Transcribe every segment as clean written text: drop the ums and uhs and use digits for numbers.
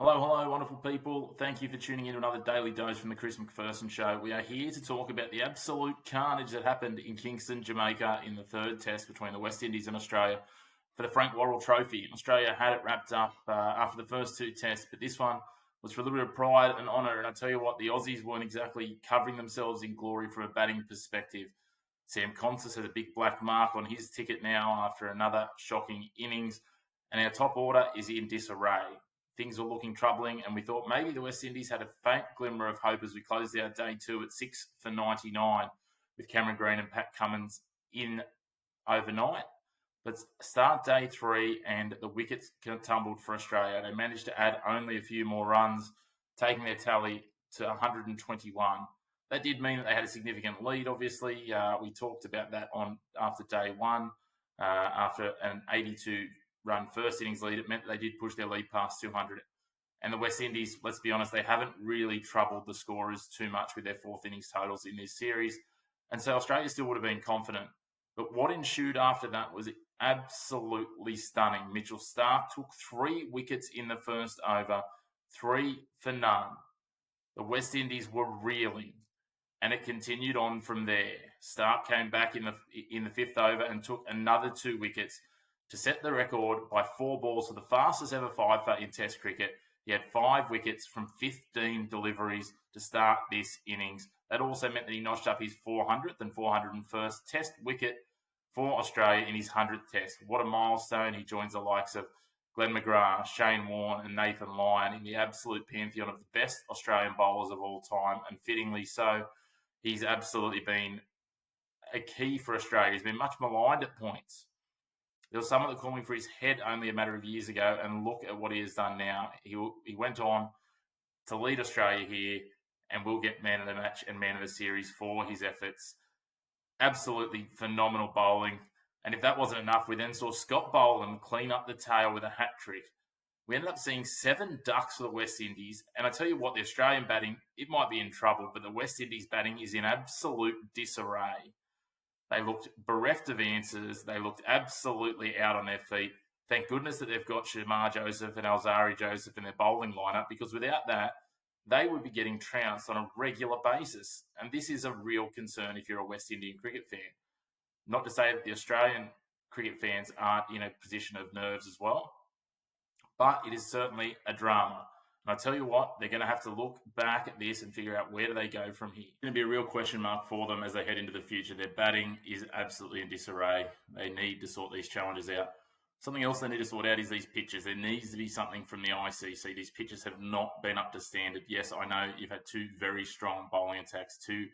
Hello, wonderful people. Thank you for tuning in to another daily dose from the Chris McPherson Show. We are here to talk about the absolute carnage that happened in Kingston, Jamaica in the third test between the West Indies and Australia for the Frank Worrell Trophy. Australia had it wrapped up after the first two tests, but this one was for a little bit of pride and honour. And I tell you what, the Aussies weren't exactly covering themselves in glory from a batting perspective. Sam Consis has a big black mark on his ticket now after another shocking innings. And our top order is in disarray. Things were looking troubling, and we thought maybe the West Indies had a faint glimmer of hope as we closed out day two at 6 for 99 with Cameron Green and Pat Cummins in overnight. But start day three and the wickets tumbled for Australia. They managed to add only a few more runs, taking their tally to 121. That did mean that they had a significant lead, obviously. We talked about that after day one, after an 82-run first innings lead. It meant they did push their lead past 200. And the West Indies, let's be honest, they haven't really troubled the scorers too much with their fourth innings totals in this series. And so Australia still would have been confident. But what ensued after that was absolutely stunning. Mitchell Starc took 3 wickets in the first over, 3 for none. The West Indies were reeling, and it continued on from there. Starc came back in the fifth over and took another 2 wickets to set the record by 4 balls for the fastest ever fiver in Test cricket. He had 5 wickets from 15 deliveries to start this innings. That also meant that he notched up his 400th and 401st Test wicket for Australia in his 100th Test. What a milestone. He joins the likes of Glenn McGrath, Shane Warne and Nathan Lyon in the absolute pantheon of the best Australian bowlers of all time, and fittingly so. He's absolutely been a key for Australia. He's been much maligned at points. There was someone that called him for his head only a matter of years ago, and look at what he has done now. He went on to lead Australia here, and will get man of the match and man of the series for his efforts. Absolutely phenomenal bowling. And if that wasn't enough, we then saw Scott Boland clean up the tail with a hat trick. We ended up seeing 7 ducks for the West Indies. And I tell you what, the Australian batting, it might be in trouble, but the West Indies batting is in absolute disarray. They looked bereft of answers. They looked absolutely out on their feet. Thank goodness that they've got Shamar Joseph and Alzari Joseph in their bowling lineup, because without that, they would be getting trounced on a regular basis. And this is a real concern if you're a West Indian cricket fan. Not to say that the Australian cricket fans aren't in a position of nerves as well, but it is certainly a drama. And I tell you what, they're going to have to look back at this and figure out where do they go from here. It's going to be a real question mark for them as they head into the future. Their batting is absolutely in disarray. They need to sort these challenges out. Something else they need to sort out is these pitches. There needs to be something from the ICC. These pitches have not been up to standard. Yes, I know you've had 2 very strong bowling attacks, 2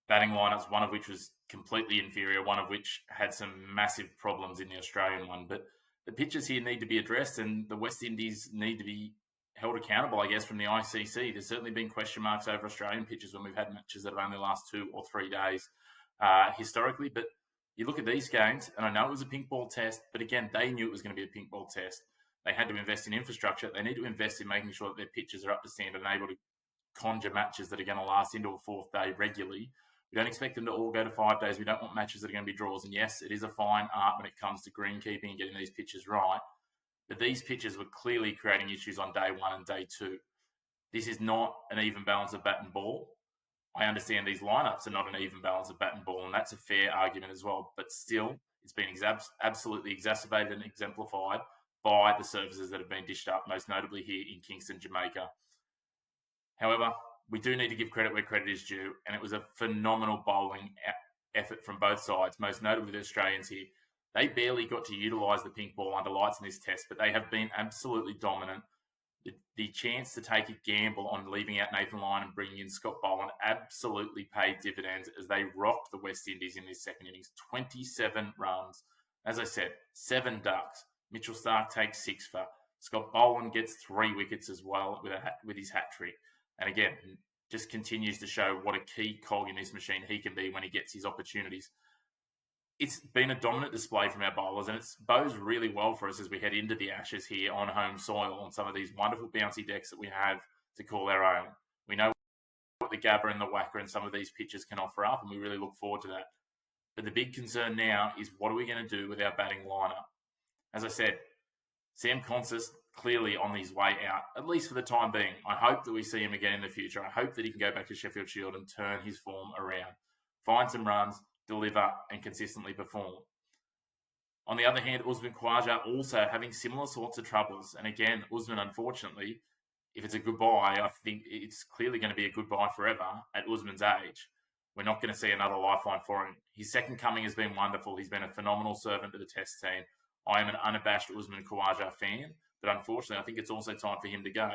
batting lineups, one of which was completely inferior, one of which had some massive problems in the Australian one. But the pitches here need to be addressed, and the West Indies need to be held accountable, I guess, from the ICC. There's certainly been question marks over Australian pitches when we've had matches that have only last 2 or 3 days historically. But you look at these games, and I know it was a pink ball test, but again, they knew it was going to be a pink ball test. They had to invest in infrastructure. They need to invest in making sure that their pitches are up to standard and able to conjure matches that are going to last into a 4th day regularly. We don't expect them to all go to 5 days. We don't want matches that are going to be draws. And yes, it is a fine art when it comes to greenkeeping and getting these pitches right. But these pitches were clearly creating issues on day 1 and day 2. This is not an even balance of bat and ball. I understand these lineups are not an even balance of bat and ball, and that's a fair argument as well. But still, it's been absolutely exacerbated and exemplified by the surfaces that have been dished up, most notably here in Kingston, Jamaica. However, we do need to give credit where credit is due, and it was a phenomenal bowling effort from both sides, most notably the Australians here. They barely got to utilise the pink ball under lights in this test, but they have been absolutely dominant. The chance to take a gamble on leaving out Nathan Lyon and bringing in Scott Boland absolutely paid dividends as they rocked the West Indies in this second innings. 27 runs. As I said, 7 ducks. Mitchell Starc takes 6 for. Scott Boland gets 3 wickets as well with his hat trick. And again, just continues to show what a key cog in this machine he can be when he gets his opportunities. It's been a dominant display from our bowlers, and it bodes really well for us as we head into the Ashes here on home soil on some of these wonderful bouncy decks that we have to call our own. We know what the Gabba and the Wacker and some of these pitches can offer up, and we really look forward to that. But the big concern now is what are we going to do with our batting lineup? As I said, Sam Consis clearly on his way out, at least for the time being. I hope that we see him again in the future. I hope that he can go back to Sheffield Shield and turn his form around, find some runs, deliver, and consistently perform. On the other hand, Usman Khawaja also having similar sorts of troubles. And again, Usman, unfortunately, if it's a goodbye, I think it's clearly going to be a goodbye forever at Usman's age. We're not going to see another lifeline for him. His second coming has been wonderful. He's been a phenomenal servant to the Test team. I am an unabashed Usman Khawaja fan, but unfortunately, I think it's also time for him to go.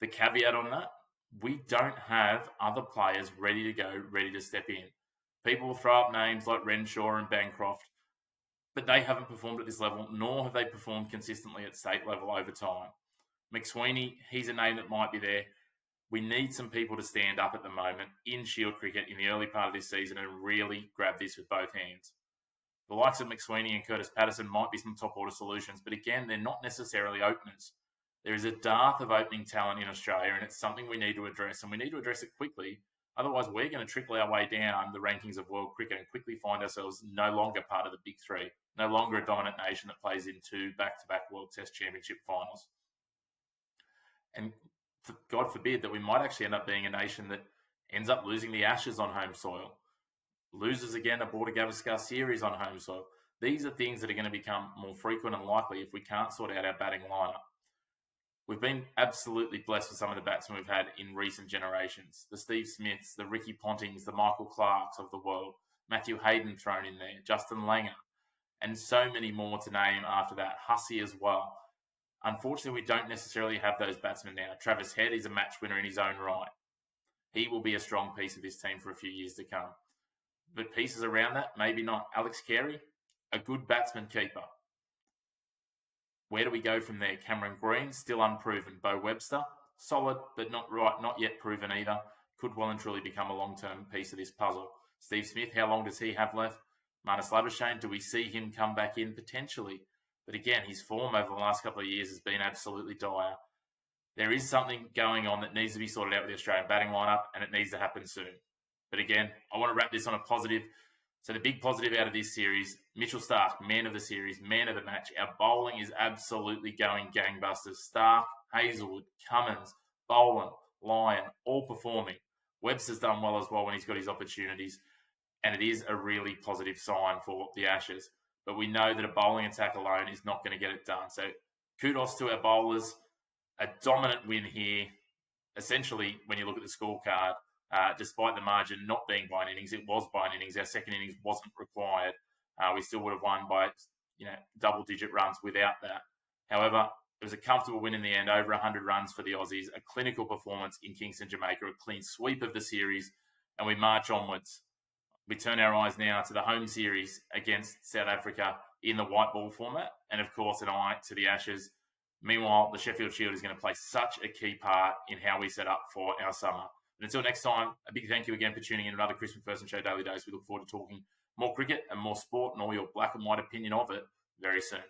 The caveat on that, we don't have other players ready to go, ready to step in. People will throw up names like Renshaw and Bancroft, but they haven't performed at this level, nor have they performed consistently at state level over time. McSweeney, he's a name that might be there. We need some people to stand up at the moment in Shield cricket in the early part of this season and really grab this with both hands. The likes of McSweeney and Curtis Patterson might be some top order solutions, but again, they're not necessarily openers. There is a dearth of opening talent in Australia, and it's something we need to address, and we need to address it quickly. Otherwise, we're going to trickle our way down the rankings of world cricket and quickly find ourselves no longer part of the big three, no longer a dominant nation that plays in 2 back-to-back World Test Championship finals. And God forbid that we might actually end up being a nation that ends up losing the Ashes on home soil, loses again a Border Gavaskar series on home soil. These are things that are going to become more frequent and likely if we can't sort out our batting lineup. We've been absolutely blessed with some of the batsmen we've had in recent generations. The Steve Smiths, the Ricky Pontings, the Michael Clarks of the world, Matthew Hayden thrown in there, Justin Langer, and so many more to name after that. Hussey as well. Unfortunately, we don't necessarily have those batsmen now. Travis Head is a match winner in his own right. He will be a strong piece of this team for a few years to come. But pieces around that, maybe not. Alex Carey, a good batsman keeper. Where do we go from there? Cameron Green, still unproven. Bo Webster, solid, but not yet proven either. Could well and truly become a long-term piece of this puzzle. Steve Smith, how long does he have left? Marnus Labuschagne, do we see him come back in? Potentially. But again, his form over the last couple of years has been absolutely dire. There is something going on that needs to be sorted out with the Australian batting lineup, and it needs to happen soon. But again, I want to wrap this on a positive. So the big positive out of this series, Mitchell Starc, man of the series, man of the match. Our bowling is absolutely going gangbusters. Starc, Hazelwood, Cummins, Boland, Lyon, all performing. Webster's done well as well when he's got his opportunities. And it is a really positive sign for the Ashes. But we know that a bowling attack alone is not going to get it done. So kudos to our bowlers. A dominant win here. Essentially, when you look at the scorecard, despite the margin not being by an innings, it was by an innings. Our second innings wasn't required. We still would have won by double-digit runs without that. However, it was a comfortable win in the end, over 100 runs for the Aussies, a clinical performance in Kingston, Jamaica, a clean sweep of the series, and we march onwards. We turn our eyes now to the home series against South Africa in the white ball format, and of course an eye to the Ashes. Meanwhile, the Sheffield Shield is going to play such a key part in how we set up for our summer. But until next time, a big thank you again for tuning in to another Chris McPherson Show Daily Dose. We look forward to talking more cricket and more sport and all your black and white opinion of it very soon.